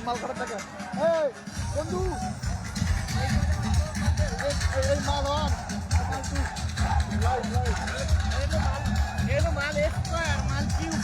মাল খারাপ টাকা এই বন্ধু এই মাল অন মাল স্কোয়ার মাল কিউব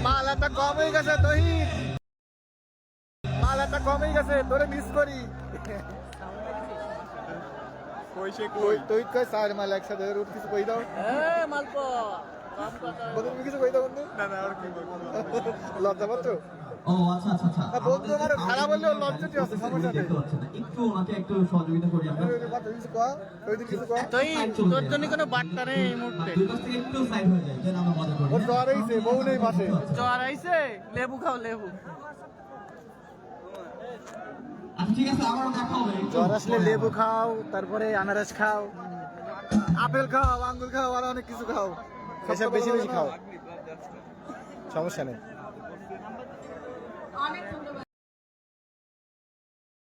মালাটা কম হয়ে গেছে তহিদ মালাটা কম হয়ে গেছে তোরে মিস করি তুই কই সার মাল একসাথে রুট কিছু কই দাও বন্ধু কিছু কই দাও বন্ধু লজ্জা পাচ্ছ ও আচ্ছা আচ্ছা আচ্ছা বন্ধু আমার খারাপ বললেও লজ্জাটি আছে সমস্যা নেই একটু ওনাকে একটু সহযোগিতা করি আমরা তোর জন্য কোনো বার্তা নেই এই মুহূর্তে দুই পাশ থেকে একটু সাইড হয়ে যায় যেন আমরা মজা করি ওর জ্বর হইছে বউ নেই পাশে জ্বর আইছে লেবু খাও লেবু আচ্ছা ঠিক আছে আমারও দেখা হবে জ্বর আসলে লেবু খাও তারপরে আনারস খাও আপেল খাও আঙ্গুর খাও আর অনেক কিছু খাও এসব বেশি বেশি খাও সমস্যা নেই অনেক